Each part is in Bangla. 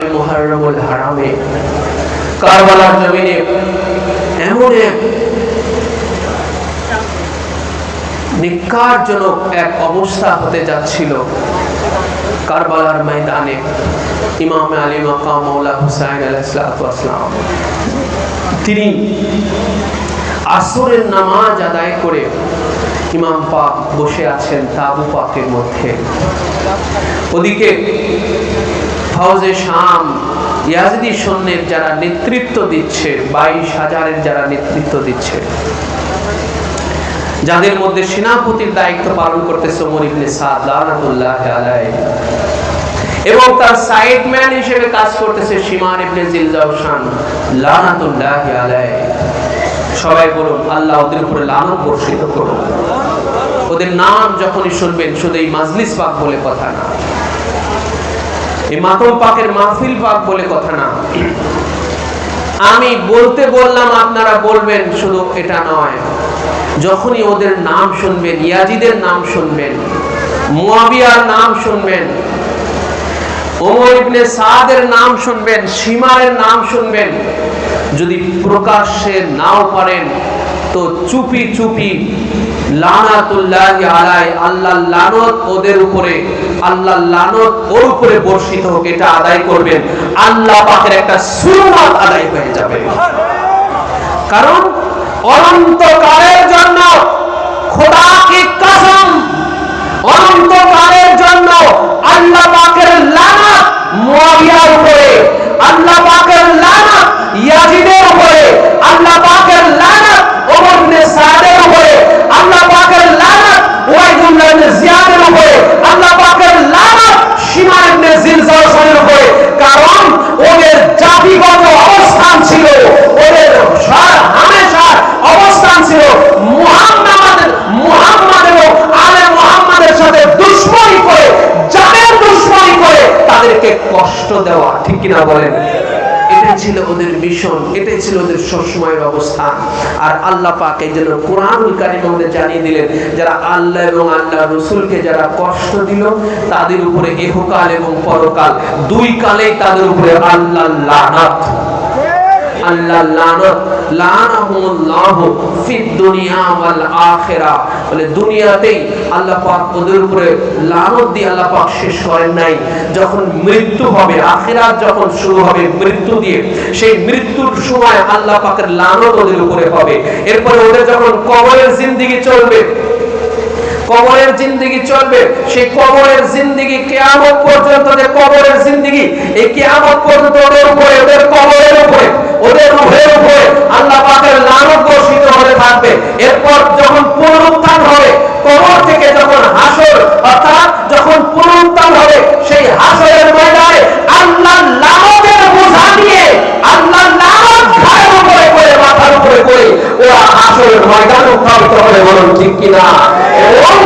মুহররমুল হারামে কারবালার জমিনে এমন এক নিকারজনক এক অবস্থা হতে যাচ্ছিল। কারবালার ময়দানে ইমাম আলী মাকাম মাওলা হুসাইন আলাইহিস সালাম তিনি আসরের নামাজ আদায় করে ইমাম পাক বসে আছেন তাবু পাকের মধ্যে। ওদিকে ফৌজে শাম ইয়াজিদি সৈন্যের যারা নেতৃত্ব দিচ্ছে, 22,000-এর যারা নেতৃত্ব দিচ্ছে, যাদের মধ্যে সেনাপতির দায়িত্ব পালন করতেছে ওমর ইবনে সাদ লানাতুল্লাহি আলাইহি, এবং তার সাইডম্যান হিসেবে কাজ করতেছে শিমার ইবনে জিলজাওশান লানাতুল্লাহি আলাইহি। সবাই বলুন আল্লাহ ওদের উপরে লানত বর্ষিত করুন। ওদের নাম যখনই শুনবেন শুধু এই মাজলিস পাক বলে কথা না, এই মাতম পাকের মাহফিল পাক বলে কথা না, আমি বলতে বললাম আপনারা বলবেন শুধু এটা নয়, যখনই ওদের নাম শুনবেন, ইয়াজিদের নাম শুনবেন, মুয়াবিয়ার নাম শুনবেন, ওমর ইবনে সাদের নাম শুনবেন, শিমারের নাম শুনবেন, যদি প্রকাশ্যে নাও পারেন তো চুপি চুপি লানাতুল্লাহি আলাইহি, আল্লাহর লানত ওদের উপরে, আল্লাহর লানত ওর উপরে বর্ষিত হোক, এটা আদায় করবেন। আল্লাহ পাকের একটা সুন্নাত আদায় হয়ে যাবে। কারণ অনন্তকালের জন্য, খোদা কি কসম, অনন্তকালের জন্য আল্লাহ পাকের লানত মুয়াবিয়ার উপরে, আল্লাহ পাকের লানত ইয়াজিদের উপরে, আল্লাহ পাকের লানত ওমর ইবনে সাদের উপরে, আল্লাহ পাকের লানত ওয়াইদুল্লাহ ইবনে জিয়াদের উপরে, আল্লাহ পাকের লানত শিমার ইবনে জিলজাওশানের উপরে। কারণ ওদের জাতিগত অবস্থান ছিল, ওদের হামেশার অবস্থান ছিল মুহাম্মাদের ও আলে মুহাম্মাদের সাথে দুশমনী করে, জানের দুশমনী করে তাদেরকে কষ্ট দেওয়া, ঠিক কিনা বলেন? এটাই ছিল ওদের মিশন, এটাই ছিল ওদের সবসময়ের অবস্থান। আর আল্লাহ পাক এই জন্য কোরআনুল কারীমে আমাদের জানিয়ে দিলেন, যারা আল্লাহ এবং আল্লাহ রাসূলকে যারা কষ্ট দিল তাদের উপরে ইহকাল এবং পরকাল দুই কালেই তাদের উপরে আল্লাহর লানত, আল্লাহ লানত, লানাহুমুল্লাহু ফিদ দুনিয়া ওয়াল আখিরা। বলে দুনিয়াতেই আল্লাহ পাক ওদের উপরে লানত দিয়ে আল্লাহ পাক শেষ করেন নাই। যখন মৃত্যু হবে, আখিরাত যখন শুরু হবে মৃত্যু দিয়ে, সেই মৃত্যুর সময় আল্লাহ পাকের লানত ওদের উপরে হবে। এরপরে ওদের যখন কবরের জিন্দেগি চলবে, কবরের জিন্দেগি চলবে, সেই কবরের জিন্দেগি কিয়ামত পর্যন্ত, যে কবরের জিন্দেগি, এই কিয়ামত পর্যন্ত ওদের উপরে, ওদের কবরের উপরে, ওদের রূহের উপরে আল্লাহ পাকের লানত বর্ষিত হতে থাকবে। এরপর যখন পুনরুত্থান হবে, কবর থেকে যখন হাসর, অর্থাৎ যখন পুনরুত্থান হবে, সেই হাসরের ময়দানে আল্লাহর লানতের বোঝা নিয়ে, আল্লাহর লানত ঘাড়ের উপরে করে, মাথার উপরে করে ওরা হাসরের ময়দানে উত্থাপিত হবে। বলুন ঠিক কিনা? এবং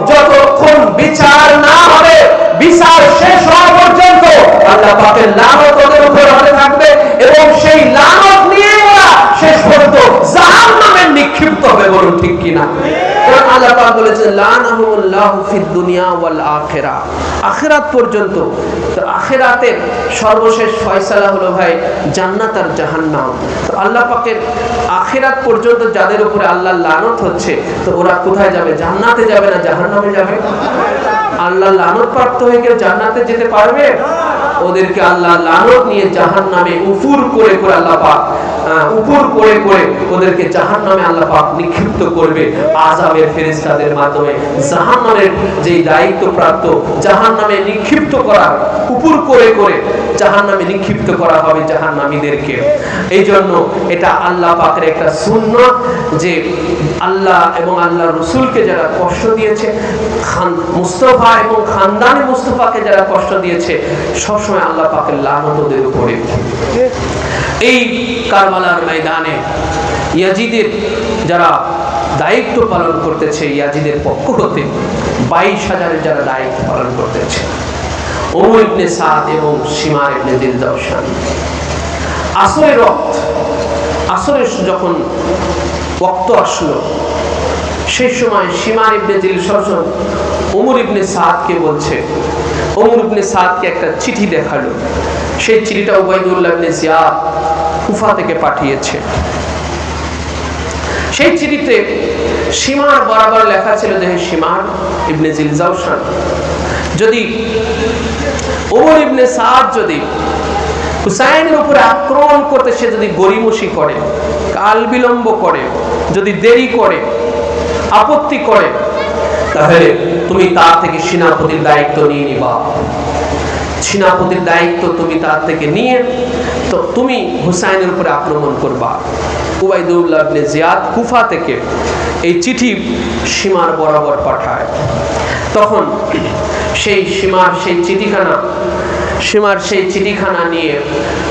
যতক্ষণ বিচার না হবে, বিচার শেষ হওয়া পর্যন্ত আল্লাহ পাকের লানত ওদের উপরে হতে থাকবে, এবং সেই লানত নিয়ে ওরা শেষ পর্যন্ত জাহান্নামে নিক্ষিপ্ত হবে। বলুন ঠিক কিনা? কারণ আল্লাহ পাক বলেছেন লানাহুমুল্লাহু ফিদ দুনিয়া ওয়াল আখিরা, আখিরাত পর্যন্ত। তো আখিরাতের সর্বশেষ ফয়সালা হলো ভাই জান্নাত আর জাহান্নাম। তো আল্লাহ পাকের আখিরাত পর্যন্ত যাদের উপরে আল্লাহর লানত হচ্ছে, তো ওরা কোথায় যাবে? জান্নাতে যাবে না জাহান্নামে যাবে? আল্লাহর লানত প্রাপ্ত হয়ে কেউ জান্নাতে যেতে পারবে? ওদেরকে আল্লাহ লানত নিয়ে জাহান্নামে উফুর করে করে আল্লাহ পাক উপর করে করে ওদেরকে জাহান্নামে আল্লাহ পাক নিক্ষিপ্ত করবে আযাবের ফেরেশতাদের মাধ্যমে। জাহান্নামের যে দায়িত্বপ্রাপ্ত, জাহান্নামে নিক্ষিপ্ত করা, উপর করে করে জাহান্নামে নিক্ষিপ্ত করা হবে জাহান্নামীদেরকে। এই জন্য এটা আল্লাহ পাকের একটা সুন্নাত যে আল্লাহ এবং আল্লাহ রাসূলকে যারা কষ্ট দিয়েছে, মুস্তাফা এবং খানদানে মুস্তাফাকে যারা কষ্ট দিয়েছে, সবসময় আল্লাহ পাকের লানত ওদের উপরে। এই কারবালার ময়দানে ইয়াজিদের যারা দায়িত্ব পালন করতেছে, ইয়াজিদের পক্ষ হতে 22,000-এর যারা দায়িত্ব পালন করতেছে, ওমর ইবনে সাদ এবং শিমার ইবনে জিলজাওশান, আসরের ওয়াক্ত, আসরের যখন ওয়াক্ত আসলো, সেই সময় শিমার ইবনে জিলজাওশান ওমর ইবনে সাদকে বলছে, ওমর ইবনে সাদকে একটা চিঠি দেখালো সেই চিঠিটা উবাইদুল্লাহ ইবনে জিয়াদ কুফা থেকে পাঠিয়েছে। সেই চিঠিতে সীমার বরাবর লেখা ছিল যে সীমার ইবনে জিলজাওশান, যদি ওমর ইবনে সাদ যদি হুসাইনের উপরে আক্রমণ করতে সে যদি গড়িমসি করে, কাল বিলম্ব করে, যদি দেরি করে, আপত্তি করে, তাহলে তুমি তার থেকে সেনাপতির দায়িত্ব নিয়ে নিবা। সেনাপতির দায়িত্ব তুমি তার থেকে নিয়ে তো তুমি হুসাইনের উপরে আক্রমণ করবা। উবাইদুল্লাহ ইবনে জিয়াদ কুফা থেকে এই চিঠি সীমার বরাবর পাঠায়। তখন সেই সীমার সেই চিঠিখানা নিয়ে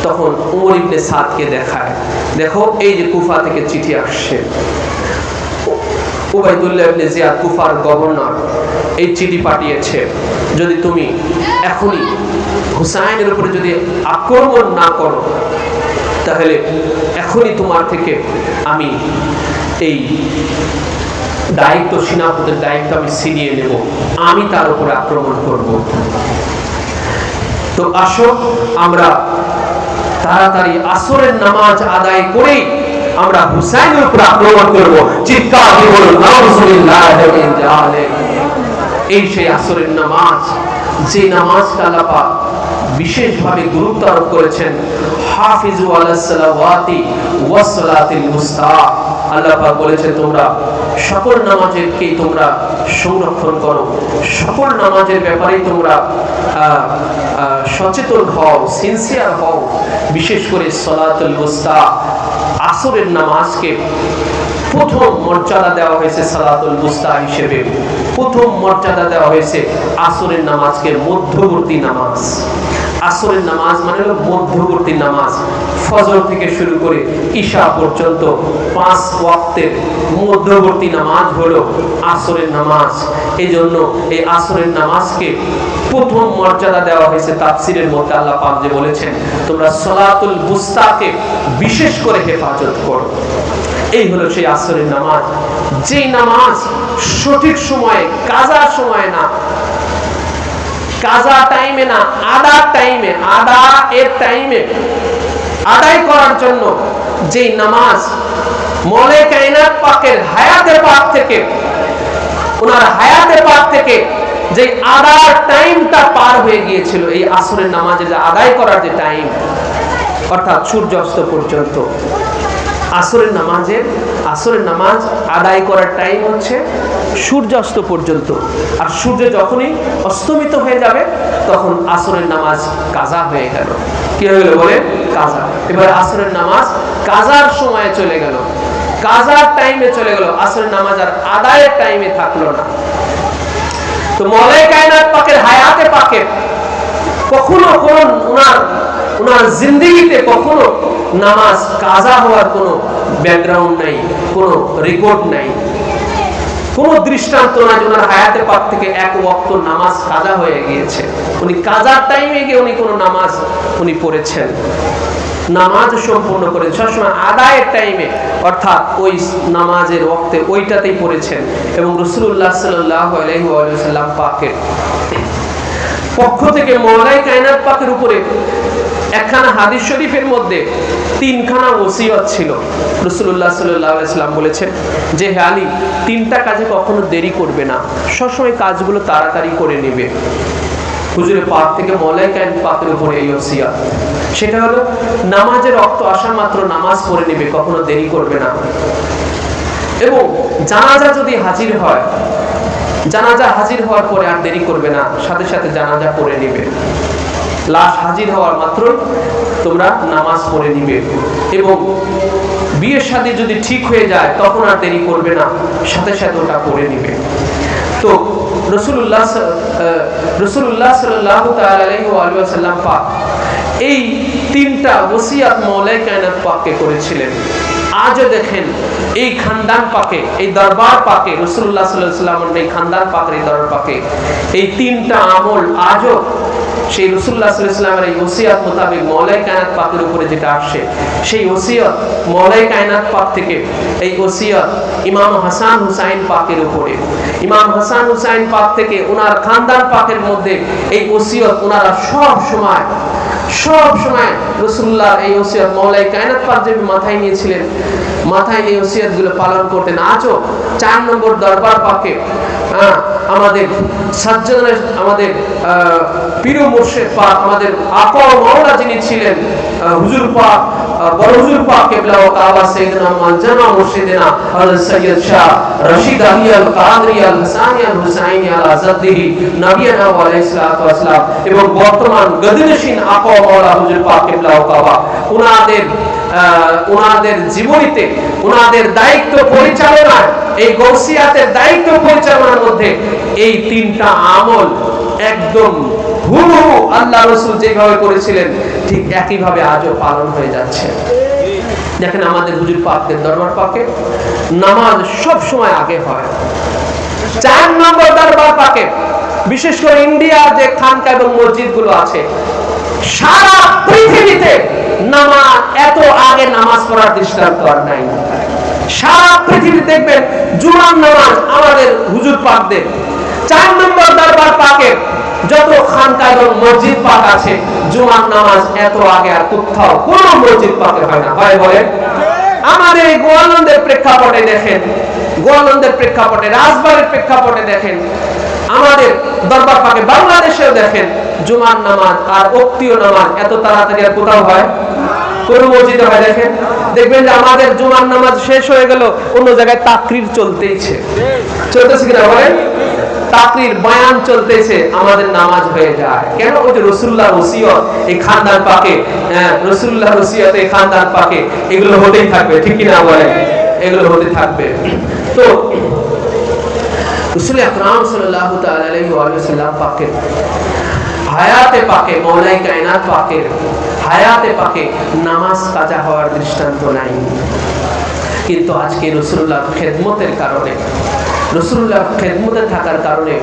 তখন ওমর ইবনে সাদকে দেখায়, দেখো এই যে কুফা থেকে চিঠি আসছে। উবাইদুল্লাহ ইবনে জিয়াদ কুফার গভর্নর এই চিঠি পাঠিয়েছে, যদি তুমি এখনই হুসাইনের উপরে যদি আক্রমণ না করো, তাহলে এখনই তোমার থেকে আমি এই দায়িত্ব, সেনাপতির দায়িত্ব আমি ছিনিয়ে নেব, আমি তার উপরে আক্রমণ করব। তো আসো আমরা তাড়াতাড়ি আসরের নামাজ আদায় করেই আমরা হুসাইনের উপর আক্রমণ করব। চিৎকার দিয়ে বলুন আলহামদুলিল্লাহ। এই সেই আসরের নামাজ, যে নামাজটা আল্লাহ পাক বিশেষভাবে গুরুত্ব আরোপ করেছেন, হাফিজু আলাস সালাওয়াতি ওয়াস সালাতিল মুস্তা। আল্লাহ পাক বলেছেন তোমরা সকল নামাজেরকেই তোমরা সংরক্ষণ করো, সকল নামাজের ব্যাপারেই তোমরা সচেতন হও, সিনসিয়ার হও। বিশেষ করে সালাতুল মুস্তা, আসরের নামাজকে প্রথম মর্যাদা দেওয়া হয়েছে সালাতুল মুস্তা হিসেবে। প্রথম মর্যাদা দেওয়া হয়েছে আসরের নামাজকে, মধ্যবর্তী নামাজ। আসরের নামাজ মানে হলো মধ্যবর্তী নামাজ। ফজর থেকে শুরু করে ঈশা পর্যন্ত 5 ওয়াক্তের মধ্যবর্তী নামাজ হলো আসরের নামাজ। এই জন্য এই আসরের নামাজকে প্রথম মর্যাদা দেওয়া হয়েছে। তাফসিরের মধ্যে আল্লাহ পাক যে বলেছেন তোমরা সালাতুল মুস্তাকে বিশেষ করে হেফাজত করো। এই হলো সেই আসরের নামাজ, যে নামাজ সঠিক সময়ে, কাজা সময়ে না, কাজা টাইমে না, আদা টাইমে, আদা এর টাইমে আদায় করার জন্য যে নামাজ মৌলা কায়নাত পাকের হায়াতে পাক থেকে, ওনার হায়াতে পাক থেকে যে আদার টাইমটা পার হয়ে গিয়েছিল, এই আসরের নামাজের যে আদায় করার যে টাইম, অর্থাৎ সূর্যাস্ত পর্যন্ত। আসরের নামাজ আদায় করার টাইম হচ্ছে সূর্যাস্ত পর্যন্ত। আর সূর্য যখনই অস্তমিত হয়ে যাবে তখন আসরের নামাজ কাজা হয়ে গেল। কি হয়ে গেল বলে? কাজা। এবার আসরের নামাজ কাজার সময়ে চলে গেল, কাজার টাইমে চলে গেল, আসরের নামাজ আর আদায়ের টাইমে থাকলো না। তো মৌলা কায়নাত পাকের হায়াতে পাকে কখনো কোন ওনার জিন্দেগিতে কখনো নামাজ কাজা হওয়ার কোনো ব্যাকগ্রাউন্ড নাই, কোনো রেকর্ড নাই, কোনো দৃষ্টান্ত নাই। ওনার হায়াতে পাক থেকে এক ওয়াক্ত নামাজ কাজা হয়ে গিয়েছে, উনি কাজার টাইমে গিয়ে উনি কোনো নামাজ উনি পড়েছেন, নামাজ সম্পূর্ণ করেন সবসময় আদায়ের টাইমে, অর্থাৎ ওই নামাজের ওয়াক্তে ওইটাতেই পড়েছেন। এবং রাসূলুল্লাহ সাল্লাল্লাহু আলাইহি ওয়াসাল্লাম পাকের পক্ষ থেকে মৌলা কায়নাত পাকের উপরে একখানা হাদিস শরীফের মধ্যে 3খানা ওসিয়ত ছিল। রাসূলুল্লাহ সাল্লাল্লাহু আলাইহি ওয়াসাল্লাম বলেছেন যে হে আলী, 3টা কাজে কখনো দেরি করবে না, সবসময় কাজগুলো তাড়াতাড়ি করে নেবে। হুজুরে পাক থেকে মৌলা কায়নাত পাকের উপরে এই ওসিয়ত, সেটা হলো নামাজের ওয়াক্ত আসা মাত্র নামাজ পড়ে নেবে, কখনো দেরি করবে না। এবং জানাজা যদি হাজির হয়, জানাজা হাজির হওয়ার পরে আর দেরি করবে না, সাথে সাথে জানাজা পড়ে নেবে। লাশ হাজির হওয়ার মাত্র তোমরা নামাজ পড়ে নিবে। এবং বিয়ের শাদী যদি ঠিক হয়ে যায় তখন আর দেরি করবে না, সাথে সাথে ওটা পড়ে নিবে। তো রাসূলুল্লাহ সাল্লাল্লাহু তাআলা আলাইহি ওয়া সাল্লাম পাক এই 3টা ওসিয়ত মৌলা কায়নাত পাককে করেছিলেন। আজও দেখেন এই খানদান পাকে, এই দরবার পাকে, রাসূলুল্লাহ সাল্লাল্লাহু আলাইহি ওয়াসাল্লামের এই খানদান পাকের এই দরবার পাকে এই 3টা আমল আজও সেই রাসূলুল্লাহ সাল্লাল্লাহু আলাইহি ওয়াসাল্লামের এই ওসিয়ত মোতাবেক মওলাই কায়নাত পাকের উপরে যেটা আসছে, সেই ওসিয়ত মওলাই কায়নাত পাক থেকে এই ওসিয়ত ইমাম হাসান হুসাইন পাকের উপরে, ইমাম হাসান হুসাইন পাক থেকে ওনার খানদান পাকের মধ্যে এই ওসিয়ত ওনারা সব সময় রাসূলুল্লাহ এই ওসিয়ত মওলাই কায়নাত পাক যে মাথায় নিয়েছিলেন, মাথায় এই ওসিয়তগুলো পালন করতেন। আজও 4 নম্বর দরবার পাকে আমাদের সাজ্জাদের, আমাদের পীর মুর্শিদ পাক, আমাদের আকা ও মাওলা যিনি ছিলেন হুজুর পাক, বড় হুজুর পাক কিবলা ও কাবা সাইয়েদনা মানজামা মুর্শিদিনা হযরত সৈয়দ শাহ রশিদ আলী আল কাদরি আল হাসানি আল হুসাইনি আল আযাদিহি নবিয়ানা আলাইহিস সালাতু ওয়াস সালাম, এবং বর্তমান গদিনশীন আকা ও মাওলা হুজুর পাক কিবলা ও কাবা, ওনাদের জীবনীতে ওনাদের দায়িত্ব পরিচালনায়, এই গৌসিয়াতের দায়িত্ব পরিচালনার মধ্যে এই 3টা আমল একদম হুবহু আল্লাহ রাসূল যেভাবে করেছিলেন ঠিক একইভাবে আজও পালন হয়ে যাচ্ছে। দেখেন আমাদের হুজুর পাকদের দরবার পাকে নামাজ সব সময় আগে হয়। 4 নম্বর দরবার পাকে বিশেষ করে ইন্ডিয়ার যে খানকা এবং মসজিদগুলো আছে, সারা পৃথিবীতে নামাজ এত আগে নামাজ পড়ার দৃষ্টান্ত আর নাই। সারা পৃথিবী দেখবেন জুমার নামাজ আমাদের হুজুর পাকদের। 4 নম্বর দরবার পাকে যত খানকা এবং মসজিদ পাক আছে, জুমার নামাজ এত আগে আর কোথাও কোন মসজিদ পাকে হয় না। হয় বলেন? আমাদের এই গোয়ালন্দের প্রেক্ষাপটে দেখেন, গোয়ালন্দের প্রেক্ষাপটে, রাজবাড়ির প্রেক্ষাপটে দেখেন, আমাদের দরবার পাকে বাংলাদেশেও দেখেন, জুমার নামাজ আর ওক্তীয় নামাজ এত তাড়াতাড়ি আর কোথাও হয়? কোন মসজিদে হয়? দেখেন, দেখবেন যে আমাদের জুমার নামাজ শেষ হয়ে গেল, অন্য জায়গায় তাকরির চলতেছে কিনা বলেন? তাকরির বয়ান চলতেছে, আমাদের নামাজ হয়ে যায়। কেন? ওই যে রাসূলুল্লাহর ওসিয়ত এই খানদান পাকে, রাসূলুল্লাহর ওসিয়ত এই খানদান পাকে এগুলো হতেই থাকবে, ঠিক কি না বলেন? এগুলো হতে থাকবে। তো রাসূল আকরাম সাল্লাল্লাহু তাআলা আলাইহি ওয়া সাল্লাম পাকের হায়াতে পাকে, মওলাই কায়নাত পাকের হায়াতে পাকে নামাজ কাজা হওয়ার দৃষ্টান্ত নাই। কিন্তু আজকে রাসূলুল্লাহর খেদমতের কারণে, রাসূলুল্লাহর খেদমতে থাকার কারণে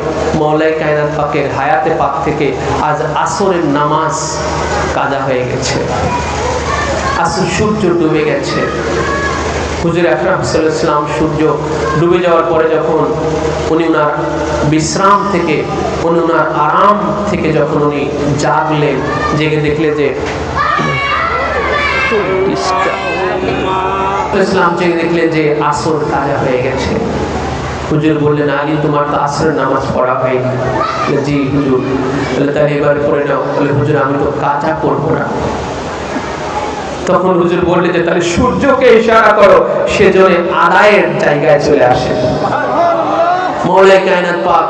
মওলাই কায়নাত পাকের হায়াতে পাক থেকে আজ আসরের নামাজ কাজা হয়ে গেছে। আসর সূর্য ডুবে গেছে। হুজুর আকরাম সাল্লাল্লাহু আলাইহি ওয়াসাল্লাম সূর্য ডুবে যাওয়ার পরে যখন উনি ওনার বিশ্রাম থেকে, উনি ওনার আরাম থেকে যখন উনি জাগলেন, জেগে দেখলেন যে ইসলাম জেগে দেখলেন যে আসর কাজা হয়ে গেছে। হুজুর বললেন, আলী তোমার তো আসরের নামাজ পড়া হয়নি। জি হুজুর। বলে তাহলে এবার পড়ে নাও। বলে হুজুর আমি তো কাজা করবো না। তখন হুজুর বললেন যে তাহলে সূর্যকে ইশারা করো, সেজন্য আদায়ের জায়গায় চলে আসে। মওলাই কায়নাত পাক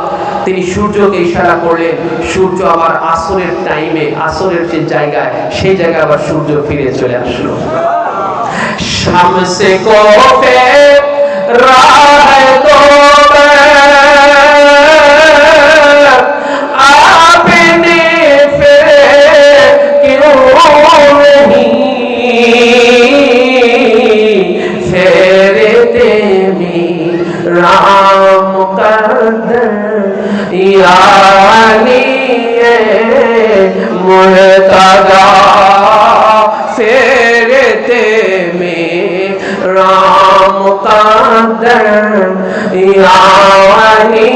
তিনি সূর্যকে ইশারা করলেন, সূর্য আবার আসরের টাইমে, আসরের যে জায়গায়, সেই জায়গায় আবার সূর্য ফিরে চলে আসলো। শামসে কোফে রাহ দো আপনি ফিরে ক্यों नहीं फेरते मेरा मुकद्दर यानी मुर्तजा फेरते मेरा मुकद्दर यानी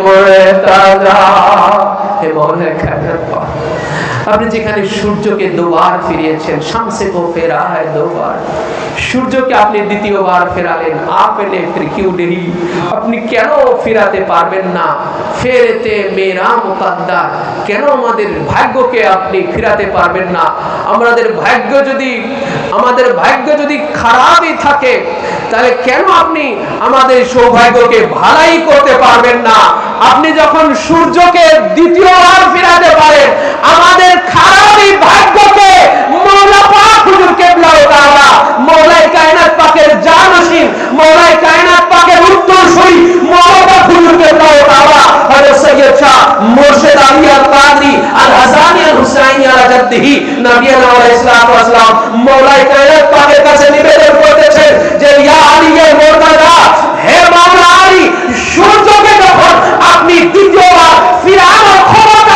मुर्तजा। हे मौला कायनात पाक, আপনি যেখানে সূর্যকে দুবার ফিরিয়েছেন, শামসে কো ফেরা হয় দুবার, সূর্যকে আপনি দ্বিতীয়বার ফেরালেন। আপনি ফির কিউ নেহি, আপনি কেন ফিরাতে পারবেন না? ফেরতে মেরা মুকদ্দার, কেন আমাদের ভাগ্যকে আপনি ফিরাতে পারবেন না? আমাদের ভাগ্য যদি খারাপই থাকে, তাহলে কেন আপনি আমাদের সৌভাগ্যকে ভালাই করতে পারবেন না? আপনি যখন সূর্যকে দ্বিতীয়বার ফিরাতে পারেন, আমাদের খারাপই ভাগ্যকে মওলা পাক হুজুর কিবলা ও কাবা, মওলাই কায়নাত পাকের জানশীন, মওলাই কায়নাত পাকের উত্তরসূরি মওলা পাক হুজুর কিবলা ও কাবা হযরত সৈয়দ শাহ মুর্শিদ আলী আল কাদরি আল হাসানি আল হুসাইনি আল জাদ্দিহি নবিয়ানা আলাইহিস সালাতু ওয়াস সালাম মওলাই কায়নাত পাকের কাছে নিবেদন করতেছেন যে ইয়া আলী এ মুর্তজা, হে মাওলা আলী, সূর্যকে যখন আপনি দ্বিতীয়বার ফিরানোর ক্ষমতা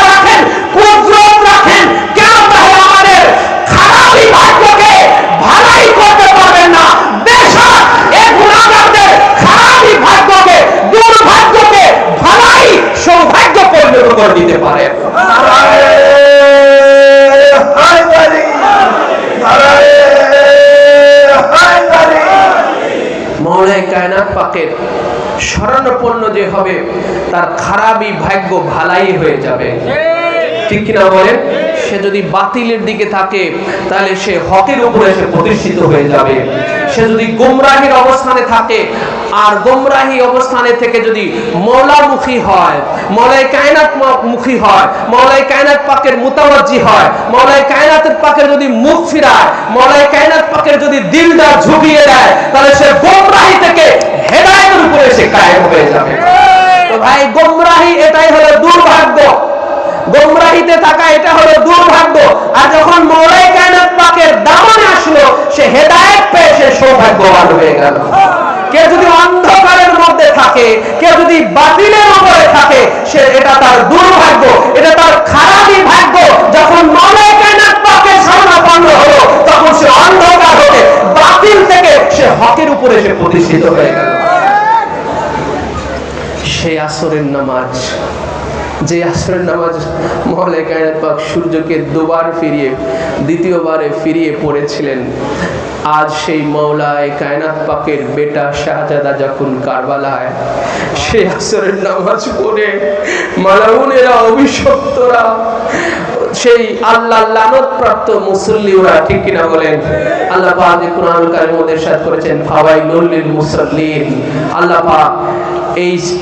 মওলাই কায়নাত পাকের শরণাপন্ন যে হবে তার খারাপই ভাগ্য ভালাই হয়ে যাবে, ঠিক কিনা বলেন? সে যদি বাতিলের দিকে থাকে তাহলে সে হকের উপরে সে প্রতিষ্ঠিত হয়ে যাবে। সে যদি গোমরাহির অবস্থানে থাকে আর গোমরাহি অবস্থানে থেকে যদি মওলামুখী হয়, মওলাই কায়নাত মুখী হয়, মওলাই কায়নাত পাকের মুতাওয়াজ্জি হয়, মওলাই কায়নাত পাকের যদি মুখ ফিরায়, মওলাই কায়নাত পাকের যদি দিলটা ঝুঁকিয়ে দেয়, তাহলে সে গোমরাহি থেকে হেদায়েতের উপরে সে কায়েম হয়ে যাবে। তো ভাই, গোমরাহি এটাই হলো দুর্ভাগ্য, গোমরাহিতে থাকা এটা হলো দুর্ভাগ্য। আর যখন মওলাই কায়নাত পাকের দামনে আসলো, সে হেদায়েত পেয়ে সে সৌভাগ্যবান হয়ে গেল। কেউ যদি অন্ধকারের মধ্যে থাকে, কেউ যদি বাতিলের উপরে থাকে, সে এটা তার দুর্ভাগ্য, এটা তার খারাপই ভাগ্য। যখন মওলাই কায়নাত পাকের শরণাপন্ন হলো, তখন সে অন্ধকার হতে বাতিল থেকে সে হকের উপরে সে প্রতিষ্ঠিত হয়ে গেল। সেই আসরের নামাজ, যে আসরের নামাজ মওলাই কায়নাত পাক সূর্যকে দুবার ফিরিয়ে দ্বিতীয়বারে ফিরিয়ে পড়েছিলেন, আজ সেই মওলাই কায়নাত পাকের বেটা শাহজাদা যখন কারবালায় সেই আসরের নামাজ পড়ে মালাউনেরা, অভিশপ্তরা, সেই আল্লাহ লানত প্রাপ্ত মুসল্লিরা, ঠিক কিনা বলেন? আল্লাহ পাক কুরআনুল কারীমের মধ্যে ইরশাদ করেছেন, ফাওয়াইলুল লিল মুসাল্লিন। আল্লাহ পাক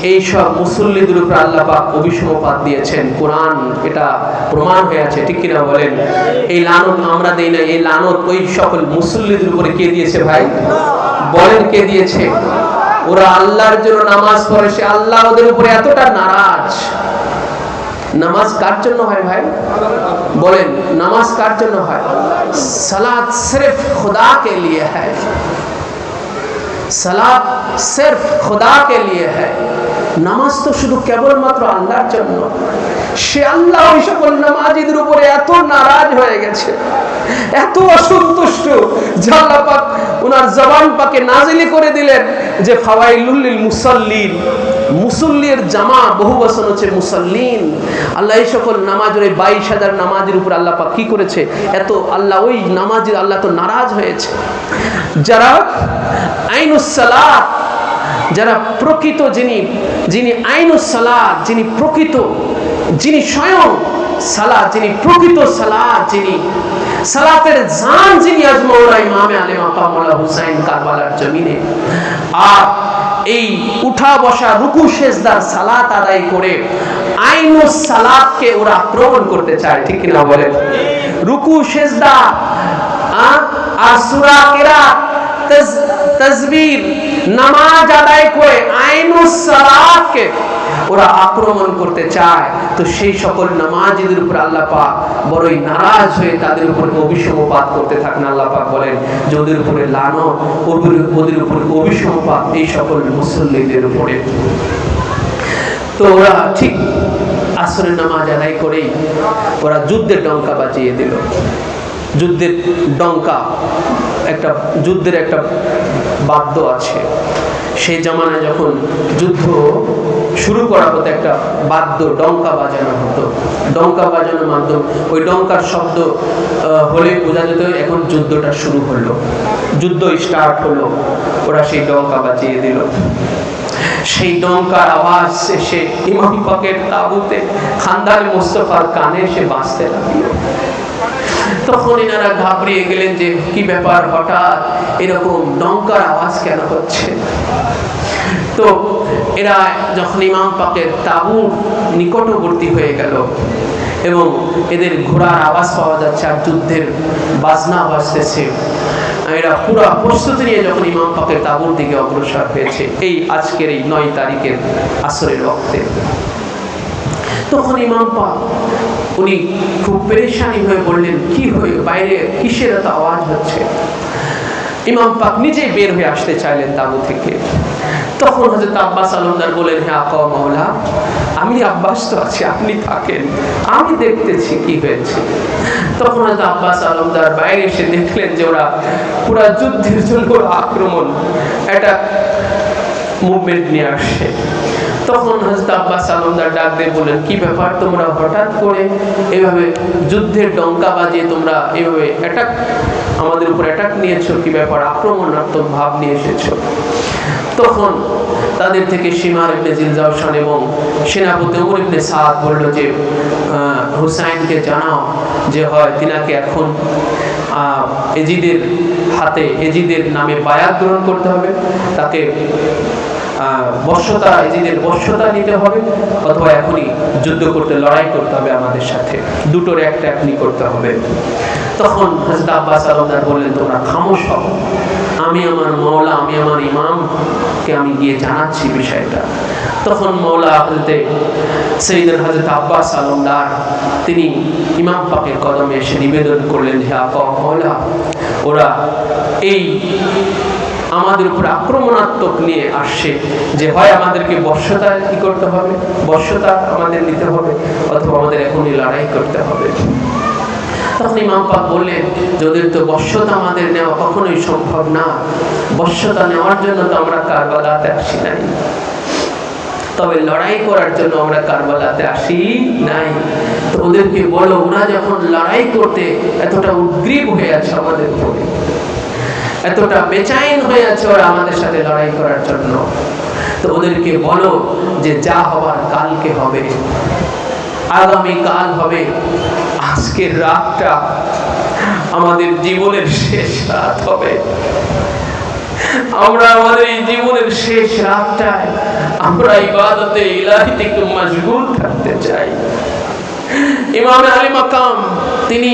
এই সব মুসল্লিদের উপর আল্লাহ পাক অভিসম্পাত দিয়েছেন। কোরআন এটা প্রমাণ হয়ে আছে, ঠিক কিনা বলেন? এই লানত আমরা দেই না, এই লানত ওই সকল মুসল্লিদের উপরে কে দিয়েছে ভাই? বলেন কে দিয়েছে? ওরা আল্লাহর জন্য নামাজ পড়ে, সে আল্লাহ ওদের উপরে এতটা নারাজ। নামাজ কার জন্য হয় ভাই? বলেন, নামাজ কার জন্য হয়? সালাত সির্ফ खुदा के लिए है, সালাত সির্ফ खुदा के लिए है। নামাজ তো শুধু কেবলমাত্র আল্লাহর জন্য। সে আল্লাহ ওই সকল নামাজীদের উপরে এত নারাজ হয়ে গেছে, এত অসন্তুষ্ট, যে আল্লাহ পাক ওনার জবান পাকে নাজিল করে দিলেন যে ফাওয়াইলুল লিল মুসাল্লিন। মুসল্লির জামা বহু বচন হচ্ছে মুসাল্লিন। আল্লাহ এই সকল নামাজের 22,000 নামাজের উপর আল্লাহ পাক কি করেছে? এত আল্লাহ ওই নামাজের আল্লাহ তো নারাজ হয়েছে। যারা আইনুস সালাত, যারা প্রকৃত, যিনি আইনুস সালাত, যিনি প্রকৃত, যিনি স্বয়ং সালাত, যিনি প্রকৃত সালাত, যিনি সালাতের জান, যিনি আজ মওলা ইমামে আলে মাকাম মাওলানা হুসাইন কারবালার জমিনে আর এই উঠা বসা রুকু সেজদার সালাত আদায় করে আইনুস সালাতকে ওরা আক্রমণ করতে চায়, ঠিক কিনা বলেন? রুকু সেজদা আর সূরা কিরাত, তাসবিহ, নামাজ আদায় করে আইনুস সালাতকে ওরা আক্রমণ করতে চায়। তো সেই সকল নামাজীদের উপর আল্লাহ পাক বড়ই নারাজ হয়ে তাদের উপর অভিসম্পাত করতে থাকেন। আল্লাহ পাক বলেন যে ওদের উপরে লানত, ওদের উপর অভিসম্পাত এই সকল মুসল্লিদের উপরে। তো ওরা ঠিক আসরের নামাজ আদায় করেই ওরা যুদ্ধের ডঙ্কা বাজিয়ে দিল। যুদ্ধের ডঙ্কা, একটা যুদ্ধের একটা বাদ্য আছে। সেই জামানায় যখন যুদ্ধ শুরু করা হতো, একটা বাদ্য ডঙ্কা বাজানো হতো। ডঙ্কা বাজানোর মাধ্যমে ওই ডঙ্কার শব্দ হলে বোঝা যেত এখন যুদ্ধটা শুরু হলো, যুদ্ধ স্টার্ট হলো। ওরা সেই ডঙ্কা বাজিয়ে দিল। সেই ডঙ্কার আওয়াজ এসে ইমাম পাকের তাবুতে খানদান মুস্তাফার কানে এসে বাজতে লাগলো। তখন এনারা ঘাবড়িয়ে গেলেন যে কি ব্যাপার, হঠাৎ এরকম ডঙ্কার আওয়াজ কেন হচ্ছে? তো এরা যখন ইমাম পাকের তাবুর নিকটবর্তী হয়ে গেল এবং এদের ঘোড়ার আওয়াজ পাওয়া যাচ্ছে আর যুদ্ধের বাজনা বাজতেছে, এরা পুরো প্রস্তুতি নিয়ে যখন ইমাম পাকের তাবুর দিকে অগ্রসর হয়েছে এই আজকের এই 9 তারিখের আসরের ওয়াক্তে, তখন ইমাম পাক উনি খুব পেরেশানি হয়ে বললেন, কি হয়ে বাইরে কিসের এত আওয়াজ হচ্ছে? ইমাম পাক নিজেই বের হয়ে আসতে চাইলেন তাবু থেকে। তখন হযরত আব্বাস আলমদার বলেন, হ্যাঁ আকা মাওলা, আমি আব্বাস তো আছি, আপনি থাকেন, আমি দেখতেছি কি হয়েছে। তখন হযরত আব্বাস আলমদার বাইরে এসে দেখলেন যে ওরা পুরো যুদ্ধের জন্য আক্রমণ, একটা মুভমেন্ট নিয়ে আসছে। তখন হযরত আব্বাস আলমদার ডাক দিয়ে বললেন, কি ব্যাপার, তোমরা হঠাৎ করে এভাবে যুদ্ধের ডঙ্কা বাজিয়ে তোমরা এভাবে আমাদের উপর অ্যাটাক নিয়েছো, কি ব্যাপার, আক্রমণাত্মক ভাব নিয়ে এসেছো? তখন তাদের থেকে শিমার ইবনে জিলজাওশান এবং সেনাপতি উমর ইবনে সাদ বলল যে হুসাইনকে জানাও যে হয় তিনাকে এখন এজিদের নামে বায়াত গ্রহণ করতে হবে, তাকে এজিদের বশ্যতা নিতে হবে, অথবা এখনই যুদ্ধ করতে, লড়াই করতে হবে আমাদের সাথে, দুটোর একটা এখনই করতে হবে। তখন হযরত আব্বাস আলমদার বললেন, তোমরা খামোশ হও, আমি আমার মাওলা, আমি আমার ইমামকে আমি গিয়ে জানাচ্ছি বিষয়টা। তখন মাওলা সৈয়দুল হযরত আব্বাস আলমদার তিনি ইমাম পাকের কদমে এসে নিবেদন করলেন, হে আপা মাওলা, ওরা এই আমাদের উপর আক্রমণাত্মক নিয়ে আসছে, যে হয় আমাদেরকে বশ্যতা কি করতে হবে, বশ্যতা আমাদের নিতে হবে, অথবা আমাদের এখনই লড়াই করতে হবে। তখন ইমাম পাক বললেন, যদি তো বশ্যতা আমাদের নেওয়া কখনোই সম্ভব না, বশ্যতা নেওয়ার জন্য তো আমরা কারবালাতে আসি নাই, তবে লড়াই করার জন্য আমরা কারবালাতে আসি নাই। তো ওদেরকে বলো, ওরা যখন লড়াই করতে এতটা উদ্গ্রীব হয়ে আছে আমাদের উপরে, এতটা বেচাইন হয়ে আছে ওরা আমাদের সাথে লড়াই করার জন্য, তো ওদেরকে বলো যে যা হবার কালকে হবে, আগামী কাল হবে, আজকের রাতটা আমাদের জীবনের শেষ রাত হবে, আমরা আমাদের এই জীবনের শেষ রাতটায় আমরা ইবাদতে ইলাহিতে একটু মশগুল থাকতে চাই। ইমাম আলী মাকাম তিনি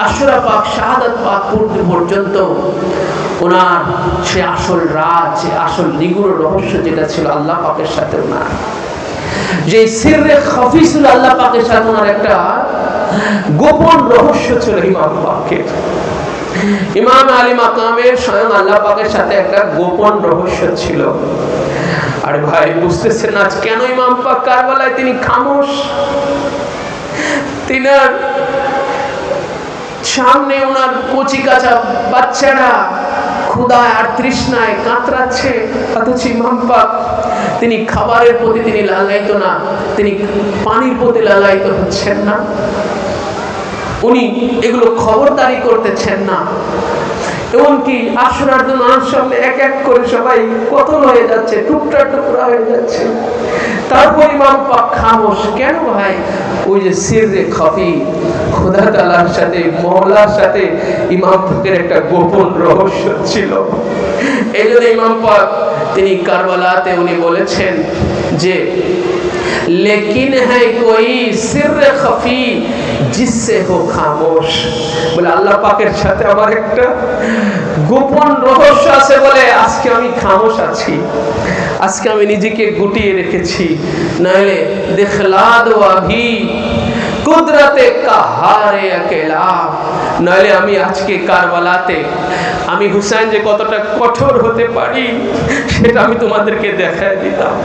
আশুরা পাক, শাহাদাত পাক পর্যন্ত ওনার সে আসল রাজ, সে আসল নিগুড় রহস্য যেটা ছিল আল্লাহ পাকের সাথে, ওনার যে সিররে খাফি ছিল আল্লাহ পাকের সাথে, ওনার একটা গোপন রহস্য ছিল ইমাম পাকের। ইমাম আলী মাকামের স্বয়ং আল্লাহ পাকের সাথে একটা গোপন রহস্য ছিল। আর ভাই বুঝতেছেন আজ কেন ইমাম পাক কারবালায় তিনি খামোশ? তিনার সামনে ওনার কচি কাঁচা বাচ্চারা ক্ষুধায় আর তৃষ্ণায় কাতরাচ্ছে, অথচ ইমাম পাক তিনি খাবারের প্রতি তিনি লালায়িত না, তিনি পানির প্রতি লালায়িত হচ্ছেন না, উনি এগুলো খবরদারি করতেছেন না। এমনকি আশুরার দিন ওনার সামনে এক এক করে সবাই কতল হয়ে যাচ্ছে, টুকরা টুকরা হয়ে যাচ্ছে, তারপর ইমাম পাক খামোশ কেন? ভাই ওই যে সিররে খাফি খোদা তাআলার সাথে, মওলার সাথে ইমাম পাকের একটা গোপন রহস্য ছিল। এই জন্য ইমাম পাক তিনি কারবালাতে উনি বলেছেন যে लेकिन है कोई सिर खफी जिससे हो खामोश, বলে আল্লাহ পাকের সাথে আমার একটা গোপন রহস্য আছে বলে আজকে আমি খামোশ আছি, আজকে আমি নিজেকে গুটিয়ে রেখেছি, নাহলে দিখলা দো আভি কুদরতে কাহারে আকেলা, নাহলে আমি আজকে কারবালাতে আমি হুসাইন যে কতটা কঠোর হতে পারি সেটা আমি তোমাদেরকে দেখায় দিতাম।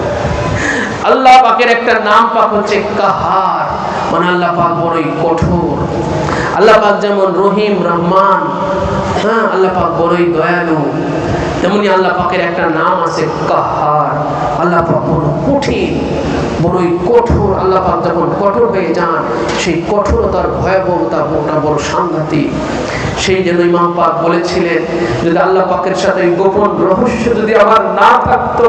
আল্লাহ পাকের একটা নাম পাক হচ্ছে কাহার, মানে আল্লাহ পাক বড়ই কঠোর। আল্লাহ পাক যেমন রহিম রহমান, হ্যাঁ আল্লাহ পাক বড়ই দয়ালু, তেমনি আল্লাহ পাকের একটা নাম আছে কাহার। আল্লাহ পাক বড় কঠিন, বড়ই কঠোর। আল্লাহ পাক যখন কঠোর হয়ে যান সেই কঠোরতার ভয়াবহতা বড় সাংঘাতিক। সেই জন্য ইমাম পাক বলেছিলেন, যদি আল্লাহ পাকের সাথে গোপন রহস্য যদি আমার না থাকতো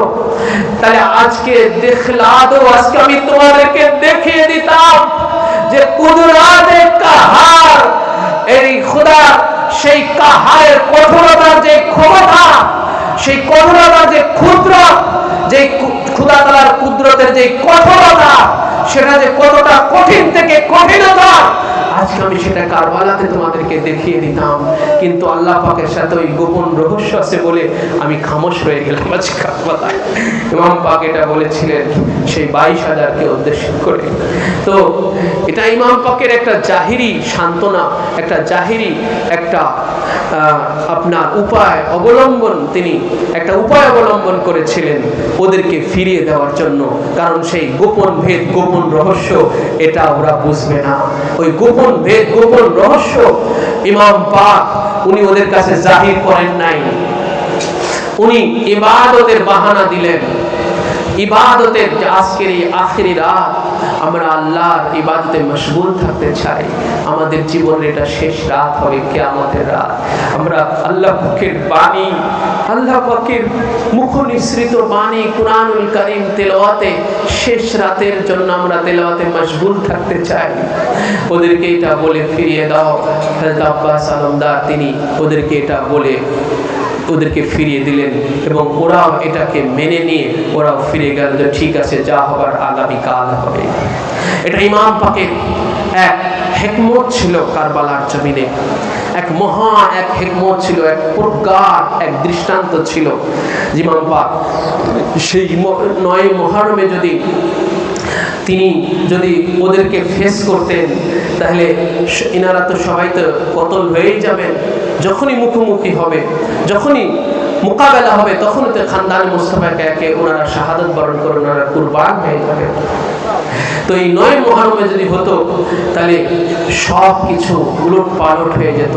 তাহলে আজকে দেখলা দো, আজকে আমি তোমাদেরকে দেখিয়ে দিতাম যে কুদরতে কাহার, এই খোদা সেই কাহারের কঠোরতার যে ক্ষমতা, সেই কঠোরতার যে ক্ষুদ্র, যে খোদা তাআলার কুদরতের যে কঠোরতা, সেটা যে কতটা কঠিন থেকে কঠিনতা, আজকে আমি সেটা কারবালাতে তোমাদেরকে দেখিয়ে দিতাম। কিন্তু আল্লাহ পাকের সাথে ওই গোপন রহস্য আছে বলে আমি খামোশ হয়ে গেলাম আজ কারবালায়। ইমাম পাক এটা বলেছিলেন সেই 22,000কে উদ্দেশ্য করে। তো এটা ইমাম পাকের একটা জাহিরি সান্ত্বনা, একটা জাহিরি একটা আপনার উপায় অবলম্বন, তিনি একটা উপায় অবলম্বন করেছিলেন ওদেরকে ফিরিয়ে দেওয়ার জন্য। কারণ সেই গোপন ভেদ, গোপন রহস্য এটা ওরা বুঝবে না। ওই গোপন ভেদ, গোপন রহস্য ইমাম পাক উনি ওদের কাছে জাহির করেন নাই, উনি ইবাদতের বাহানা দিলেন। ইবাদতের যে আজকের এই আখিরি রাত আমরা আল্লাহর ইবাদতে মশগুল থাকতে চাই। আমাদের জীবনের এটা শেষ রাত হবে, কিয়ামতের রাত। আমরা আল্লাহ পাকের বাণী, আল্লাহ পাকের মুখ নিঃসৃত বাণী কুরআনুল কারীম তেলাওয়াতে শেষ রাতের জন্য আমরা তেলাওয়াতে মশগুল থাকতে চাই। ওদেরকে এটা বলে ফিরিয়ে দাও। হযরত আব্বাস আলমদার তিনি ওদেরকে এটা বলে ওদেরকে ফিরিয়ে দিলেন এবং ওরাও এটাকে মেনে নিয়ে ওরাও ফিরে গেল যে ঠিক আছে, যা হবার আগামীকাল হবে। এটা ইমাম পাকের এক হিকমত ছিল, কারবালার জমিনে এক মহান এক হিকমত ছিল, এক প্রজ্ঞার এক দৃষ্টান্ত ছিল। ইমাম পাক সেই 9 মুহররমে তিনি যদি ওদেরকে ফেস করতেন তাহলে ইনারা তো সবাই তো কতল হয়েই যাবেন। যখনই মুখোমুখি হবে, যখনই মোকাবেলা হবে, তখন তো খানদান মুস্তাফাকে একে ওনারা শাহাদাত বরণ করে ওনারা কুরবান হয়ে যাবে। তো এই 9 মুহররমে যদি হতো তাহলে সব কিছু উলট পালট হয়ে যেত।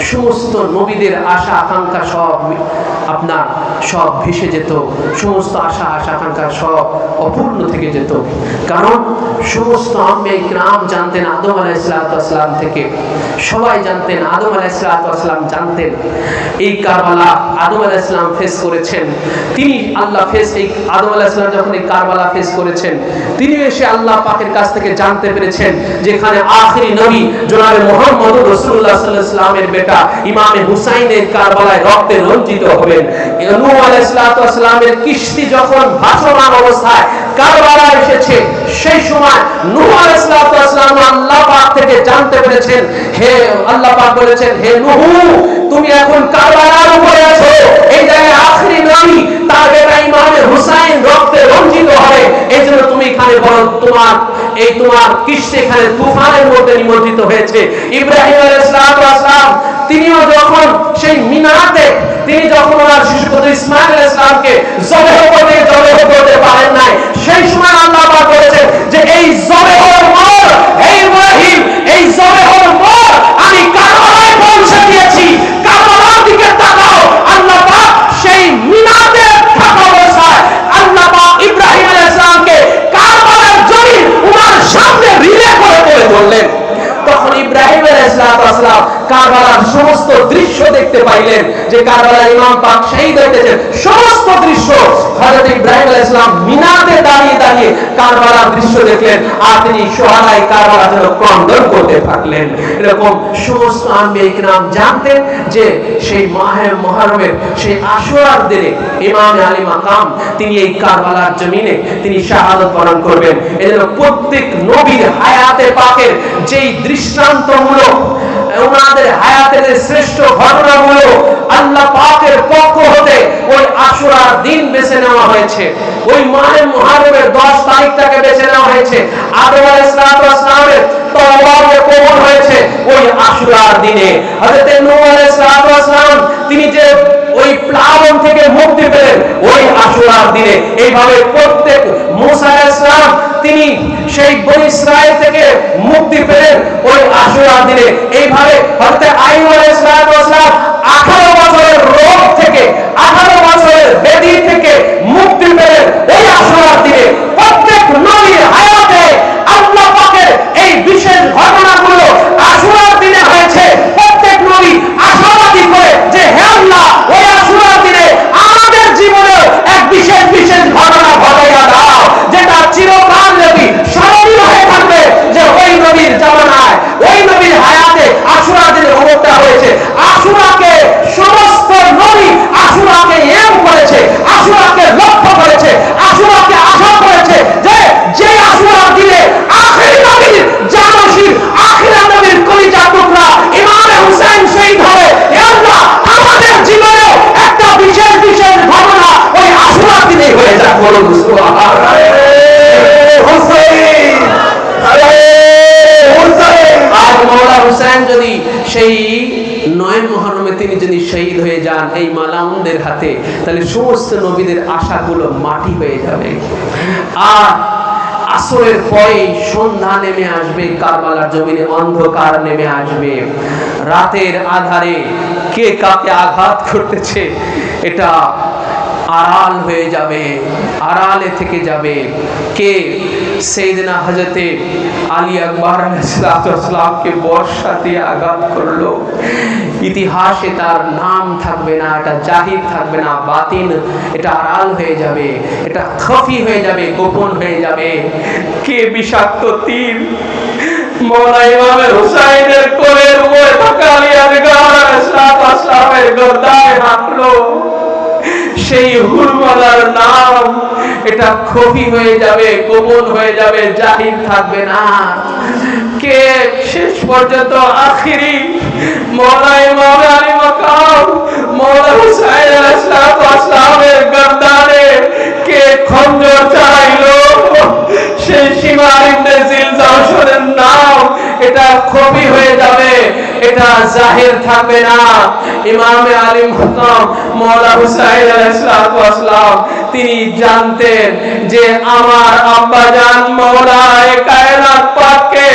সমস্ত নবীদের আশা আকাঙ্ক্ষা সব ভেসে যেত। সমস্ত আশা আকাঙ্ক্ষা সব অপূর্ণ থেকে যেত। কারণ সমস্ত আম্বিয়া ইকরাম জানতেন আদম আলাইহিসসালাম থেকে, সবাই জানতেন আদম আলাইহিসসালাম জানতেন এই কারবালা আদম আলাইহিসসালাম ফেস করেছেন। তিনি এই আদম আলাইহিসসালাম যখন এই কারবালা ফেস করেছেন, তিনি এসে আল্লাহ পাকের কাছ থেকে জানতে পেরেছেন যেখানে আখেরি নবী জনাবে মুহাম্মদুর রাসূলুল্লাহ সাল্লাল্লাহু আলাইহি ওয়াসাল্লামের বেটা ইমামে হুসাইনের কারবালায় রক্তে রঞ্জিত হবেন। নূহ আলাইহিস সালামের কিস্তি যখন ভাসমান অবস্থায় কারবালায় এসেছে, সেই সময় নূহ আলাইহিস সালাম আল্লাহ পাক থেকে জানতে পেরেছেন, হে আল্লাহ পাক বলেছেন, হে নূহ তুমি এখন কারবালার উপরে আছো, এই জায়গায় আখেরি নবী তার বেটা ইমামে হুসাইন রক্তে রঞ্জিত হবে, এইজন্য তুমি এখানে বলো তোমার কিস্তি এখানে তুফানের মধ্যে নিমজ্জিত হয়েছে। ইব্রাহিম আলাইহিস সালাম তিনিও যখন সেই মিনাতে তিনি যখন ওনার শিশুপুত্র ইসমাঈল আলাইহিস সালামকে জবেহ করতে পারেন নাই, সেই সময় আল্লাহ পাক বলেছেন যে এই জবেহর মোর, হে ইব্রাহিম এই জবেহর মোর আমি কারবালায় পৌঁছে দিয়েছি, কারবালার দিকে তাকাও। আল্লাহ পাক সেই মিনাতে থাকা অবস্থায় আল্লাহ পাক ইব্রাহিম আলাইহিস সালামকে কারবালার জমিন ওনার সামনে রিলে করে বললেন। তখন ইব্রাহিম আলাইহিস সালাম কারবালার সমস্ত দৃশ্য দেখতে পাইলেন, যে কারবালার ইমাম পাক শহীদ হয়েছেন সমস্ত দৃশ্য হযরত ইব্রাহিম আলাইহিস সালাম মিনাতে দাঁড়িয়ে কারবালার দৃশ্য দেখলেন, আর তিনি সোহারায় কারবালা যেন ক্রন্দন করতে থাকলেন। এরকম সমস্ত আম্বিয়া ইকরাম জানতেন যে সেই মাহে মুহররমের সেই আশুরার দিনে ইমাম আলী মাকাম তিনি এই কারবালার জমিনে তিনি শাহাদাত বরণ করবেন। এজন্য প্রত্যেক নবীর হায়াতে পাকের যেই দৃষ্টান্তমূলক ওনাদের হায়াতের শ্রেষ্ঠ ঘটনাগুলো আল্লাহ পাকের পক্ষ হতে ওই আশুরার দিন বেছে নেওয়া হয়েছে, ওই মাহে মুহররমের 10 তারিখটাকে বেছে নেওয়া হয়েছে। আদম আলাইহিস সালামের তওবাকে কবুল হয়েছে ওই আশুরার দিনে। হযরত নূহ আলাইহিস সালাম তিনি যে ওই প্লাবন থেকে মুক্তি পেলেন ওই আশুরার দিনে। এইভাবে প্রত্যেক মূসা আলাইহিস সালাম তিনি সেই বনী ইসরাইল থেকে মুক্তি পেলেন ওই আশুরার দিনে। এইভাবে হযরত আইয়ুব আলাইহিস সালাম 18 বছরের রোগ থেকে 18 বছরের ব্যাধি থেকে মুক্তি পেলেন ওই আশুরার দিনে। প্রত্যেক নবীর হায়াতে আল্লাহ পাকের এই বিশেষ ঘটনাগুলো আশুরার দিনে হয়েছে। প্রত্যেক নবী আশাবাদী করে যে হে আল্লাহ ওই আশুরার দিনে আমাদের জীবনে এক বিশেষ ঘটনা ঘটাইয়া দাও, যেটা চিরকাল নবী স্মরণীয় হয়ে থাকবে, যে ওই নবীর জামানায় ওই নবীর হায়াতে আশুরার দিনে অমুকটা হয়েছে। আশুরাকে সমস্ত নবী আশুরাকে এম করেছে, আশুরাকে লক্ষ্য করেছে, আশুরাকে আশা করেছে যে আশুরার দিনে আখেরি নবীর জানশীল আখিরা নবীর কলিজা টুকরা ইমামে হুসাইন শহীদ হবে। হে আল্লাহ আমাদের জীবনেও একটা বিশেষ ঘটনা ওই আশুরার দিনে হয়ে যাক। বলুন সুবহানাল্লাহ। হুসাইন আর মাওলা হুসাইন যদি সেই 9 মুহররমে তিনি যদি শহীদ হয়ে যান এই মালাউনদের হাতে, তাহলে সমস্ত নবীদের আশাগুলো মাটি হয়ে যাবে। আর আসরের পরে সন্ধ্যা নেমে আসবে, কারবালার জমিনে অন্ধকার নেমে আসবে। রাতের আধারে কে কাকে আঘাত করতেছে এটা আড়াল হয়ে যাবে, আড়ালে থেকে যাবে। কে? সাইয়েদনা হযরতে আলী আকবর আলাইহিসসালামকে বর্শা দিয়ে আঘাত করলো। ইতিহাসে তার নাম থাকবে না, এটা জাহির থাকবে না, বাতিন, এটা আড়াল হয়ে যাবে, এটা খফি হয়ে যাবে, গোপন হয়ে যাবে। কে বিষাক্ত তীর মওলা ইমাম হুসাইনের কোলের উপরে থাকা আলী আকবর আলাইহিসসালামের গর্দানে হাঁটলো। সেই হুরমালার নাম এটা খফি হয়ে যাবে, গোপন হয়ে যাবে, জাহির থাকবে না। কে শেষ পর্যন্ত আখিরি মওলা ইমাম আলী মাকাম মওলা হুসাইন আলাইহিসসালামের গর্দানে কে খঞ্জর চালাইলো? সেই শিমার ইবনে জিলজাওশনের নাম এটা খফি হয়ে যাবে, এটা জাহির থাকবে না। ইমামে আলী মাকাম মওলা হুসাইন আলাইহিসসালাম তিনি জানতেন যে আমার আব্বাজান মওলায়ে কায়নাত পাককে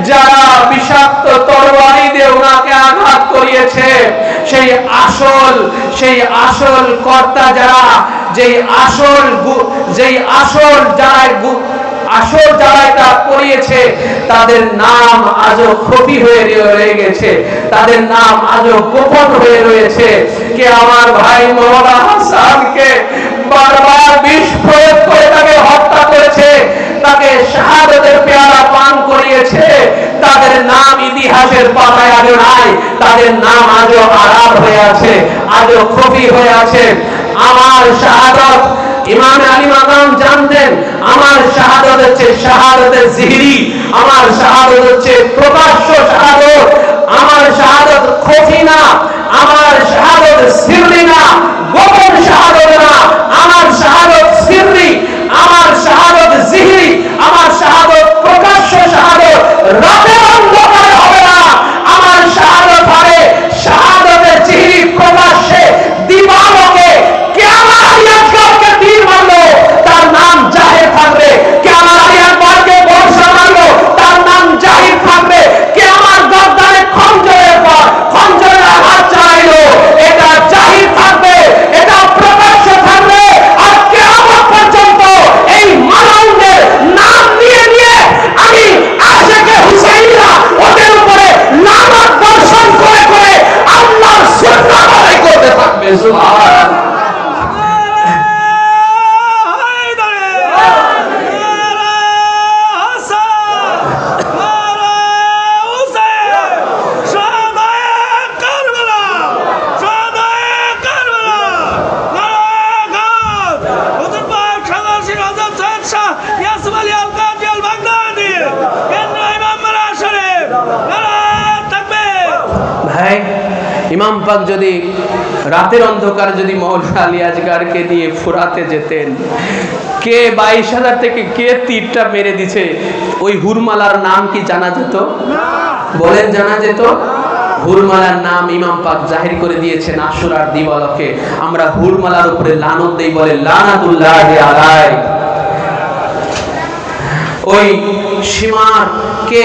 যারা বিষাক্ত তরবারি দিয়ে ওনাকে আঘাত করিয়েছে, সেই আসল কর্তা যারা, যেই আসল যারা এটা করিয়েছে, তাদের নাম আজও খফি হয়ে রয়ে গেছে, তাদের নাম আজও গোপন হয়ে রয়েছে। কে আমার ভাই মওলা হাসানকে বারবার বিষ প্রয়োগ করে তাকে হত্যা করেছে, তাকে শাহাদাতের পেয়ালা পান করিয়েছে, তাদের নাম ইতিহাসের পাতায় আজও নাই, তাদের নাম আজও আড়াল হয়ে আছে, আজও খফি হয়ে আছে। আমার শাহাদাত ইমাম আলী মাকাম জানতেন, আমার শাহাদাত হচ্ছে শাহাদাতের জিহরি, আমার শাহাদাত হচ্ছে প্রকাশ্য শাহাদাত, আমার শাহাদাত খফি না, আমার শাহাদাত সিররি না, গোপন শাহাদাত না, আমার শাহাদাত সিররি, আমার শাহাদাত জিহরি, আমার শাহাদাত প্রকাশ্য শাহাদাত, রাতের অন্ধকারে হবে না। আমার শাহাদাত হবে শাহাদাতের জিহরি প্রকাশ্যে দিবালোকে। কে আমার আলী আকবরকে তীর মারলো, তার নাম জাহির থাকবে। কে আমার আলী আকবরকে বর্শা মারলো, তার নাম জাহির থাকবে। কে আমার গর্দানে খঞ্জরের পর খঞ্জরের আঘাত চালাইলো, এটা জাহির থাকবে, এটা প্রকাশ্য থাকবে। আর কিয়ামত পর্যন্ত এই মালাউনদের নাম নিয়ে নিয়ে আমি আশিকে হুসাইনরা ওদের উপরে লানত বর্ষণ করে করে আল্লাহর সুন্নাহ আদায় করতে থাকবে। সুবহানাল্লাহ। ইমাম পাক যদি রাতের অন্ধকার যদি মওলা আলী আসগরকে নিয়ে ফুরাতে যেতেন, কে 22,000 থেকে কে তীরটা মেরে দিছে, ওই হুরমালার নাম কি জানা যেত? বলেন, জানা যেত? হুরমালার নাম ইমাম পাক জাহির করে দিয়েছেন আশুরার দিবালকে। আমরা হুরমালার উপরে লানত দেই, বলে লানাতুল্লাহি আলাইহি। ওই সীমার কে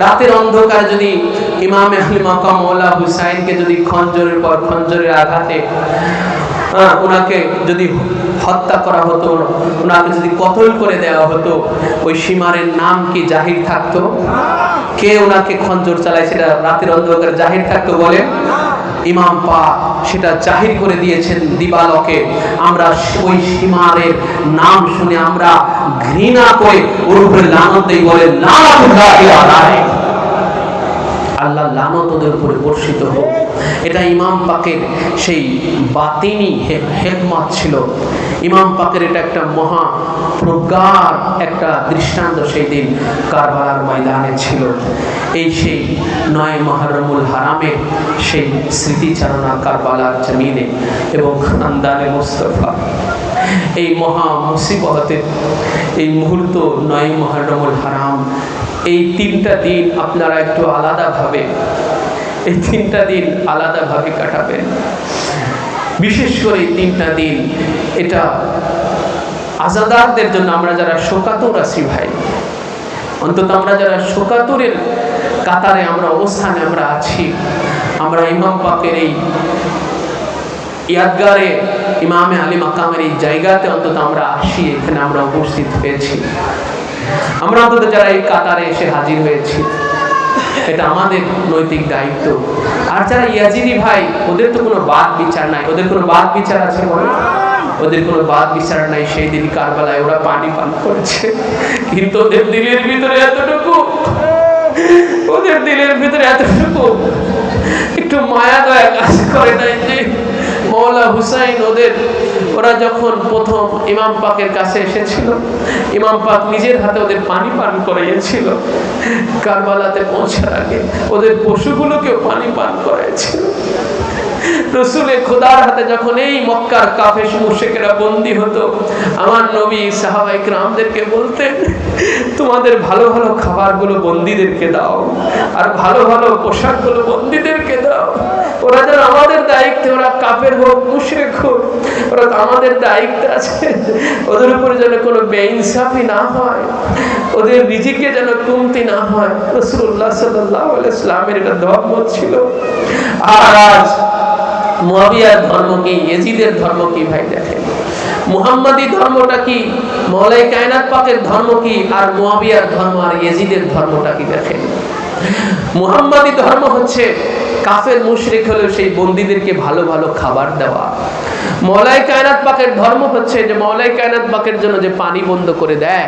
রাতের অন্ধকার যদি ইমামে আলী মাকাম মওলা হুসাইনকে যদি খঞ্জরের পর খঞ্জরের আঘাতে ওনাকে যদি হত্যা করা হতো, ওনাকে যদি কতল করে দেওয়া হতো, ওই সীমারের নাম কি জাহির থাকতো? কে ওনাকে খঞ্জর চালায় সেটা রাতের অন্ধকারে জাহির থাকতো? বলে ইমাম পাক সেটা জাহির করে দিয়েছেন দিবালকে। আমরা ওই সীমারের নাম শুনে আমরা ঘৃণা করে ওর উপরে লানত দেই, বলে লানাতুল্লাহি আলাইহি। আল্লাহ লানত ওদের উপরে বর্ষিত হোক। এটা ইমাম পাকের সেই বাতিনি হিকমত ছিল। ইমাম পাকের এটা একটা মহা প্রজ্ঞার একটা দৃষ্টান্ত সেই দিন কারবালার ময়দানে ছিল। এই সেই 9 মুহররমুল হারামে সেই স্মৃতিচারণা কারবালার জমিনে এবং খানদানে মুস্তাফা এই মহা মুসিবতের এই মুহূর্ত 9 মুহররমুল হারাম, এই 3টা দিন আপনারা একটু আলাদাভাবে এই 3টা দিন আলাদাভাবে কাটাবেন। বিশেষ করে এই 3টা দিন এটা আজাদারদের জন্য, আমরা যারা শোকাতুর আছি ভাই, অন্তত আমরা যারা শোকাতুরের কাতারে আমরা অবস্থানে আমরা আছি, আমরা ইমাম পাকের এই ইয়াদগারে ইমামে আলী মাকামের এই জায়গাতে অন্তত আমরা আসি, এখানে আমরা উপস্থিত হয়েছি, আমরা অন্তত যারা এই কাতারে এসে হাজির হয়েছি, এটা আমাদের নৈতিক দায়িত্ব। আর যারা ইয়াজিদি ভাই, ওদের তো কোনো বাদ বিচার নাই। ওদের কোনো বাদ বিচার আছে বলে? ওদের কোনো বাদ বিচার নাই। সেই দিন কারবালায় ওরা পানি পান করেছে, কিন্তু ওদের দিলের ভিতরে এতটুকু, ওদের দিলের ভিতরে এতটুকু একটু মায়া দয়া কাজ করে নাই যে মওলা হুসাইন ওরা যখন প্রথম ইমাম পাকের কাছে এসেছিল, ইমাম পাক নিজের হাতে ওদের পানি পান করাইয়েছিল। কারবালাতে পৌঁছার আগে ওদের পশুগুলোকেও পানি পান করাইয়েছিল। রসুলের খোদার হাতে যখন এই মক্কার কাফের মুশরিকরা বন্দী হতো, আমার নবী সাহাবায়ে কেরামদেরকে বলতেন, তোমাদের ভালো ভালো খাবারগুলো বন্দীদেরকে দাও, আর ভালো ভালো পোশাকগুলো বন্দীদেরকে দাও। ওরা যেন আমাদের দায়িত্বে, ওরা কাফের হোক মুশরিক হোক, ওরা তো আমাদের দায়িত্বে আছে। ওদের উপরে যেন কোনো বেইনসাফি না হয়, ওদের রিজিকে যেন কমতি না হয়। রাসূলুল্লাহ সাল্লাল্লাহু আলাইহি ওয়াসাল্লামের এটা ধর্ম ছিল। আর আজ মুআবিয়ার ধর্ম কি, ইয়াজিদের ধর্ম কি ভাই দেখেন। মুহাম্মাদি ধর্মটা কি, মওলাই কায়নাত পাকের ধর্ম কি, আর মুআবিয়ার ধর্ম আর ইয়াজিদের ধর্মটা কি দেখেন। মুহাম্মাদি ধর্ম হচ্ছে কাফের মুশরিক হলেও সেই বন্দীদেরকে ভালো ভালো খাবার দেওয়া। মওলাই কায়নাত পাকের ধর্ম হচ্ছে যে মওলাই কায়নাত পাকের জন্য যে পানি বন্ধ করে দেয়,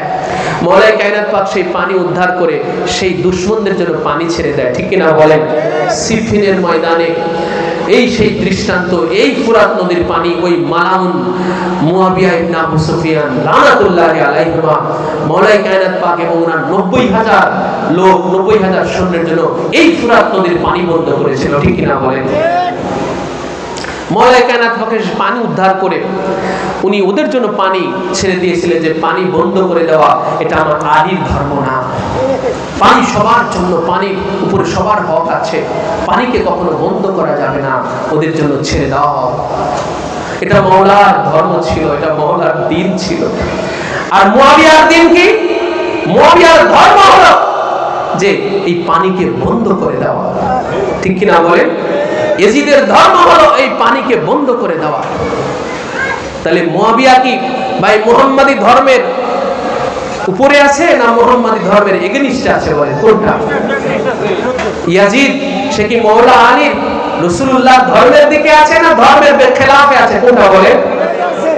মওলাই কায়নাত পাক সেই পানি উদ্ধার করে সেই দুশমনদের জন্য পানি ছেড়ে দেয়, ঠিক কিনা বলেন। সিফিনের ময়দানে এই সেই দৃষ্টান্ত, এই ফুরাত নদীর পানি ওই মালাউন মুআবিয়া ইবনে আবু সুফিয়ান লানাতুল্লাহি আলাইহিমা মওলাই কায়নাত পাক এবং ওনার 90,000 লোক, 90,000 সৈন্যের জন্য এই ফুরাত নদীর পানি বন্ধ করেছিল, ঠিক কিনা বলেন। মওলাই কায়নাত পাকের পানি উদ্ধার করে উনি ওদের জন্য পানি ছেড়ে দিয়েছিলেন, যে পানি বন্ধ করে দেওয়া এটা আমার আলীর ধর্ম না। পানি সবার জন্য, পানির উপরে সবার হক আছে, পানিকে কখনো বন্ধ করা যাবে না, ওদের জন্য ছেড়ে দেওয়া হোক। এটা মওলার ধর্ম ছিল, এটা মওলার দ্বীন ছিল। আর মুআবিয়ার দ্বীন কি? মুআবিয়ার ধর্ম হলো যে এই পানিকে বন্ধ করে দেওয়া, ঠিক কিনা বলেন। ইয়াজিদের ধর্ম হলো এই পানিকে বন্ধ করে দেওয়া। তাহলে মুআবিয়া কি ভাই মুহাম্মাদি ধর্মের উপরে আছে না মুহাম্মাদি ধর্মের এগেনিস্টে আছে? বলে কোনটা? ইয়াজিদ সে কি মওলা আলীর রাসূলুল্লাহ ধর্মের দিকে আছে না ধর্মের খেলাফে আছে? কোনটা বলে?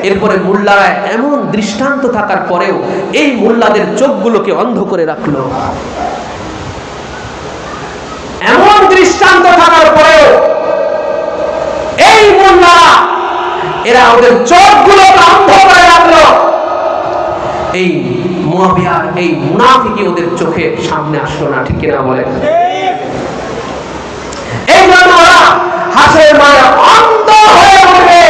এরপরে মোল্লারা এমন দৃষ্টান্ত থাকার পরেও এই মোল্লাদের চোখগুলোকে অন্ধ করে রাখলো। এমন দৃষ্টান্ত থাকার পরেও এই মোল্লারা এরা ওদের চোখগুলোকে অন্ধ করে রাখলো। এই মুআবিয়ার এই মুনাফিকি ওদের চোখের সামনে আসলো না, ঠিক কিনা বলে। এই জন্য ওরা হাসরের ময়দানে অন্ধ হয়ে উঠবে,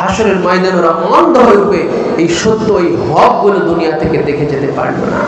হাসরের ময়দানে ওরা অন্ধ হয়ে উঠবে। এই সত্য, এই হক গুলো দুনিয়া থেকে দেখে যেতে পারবে না।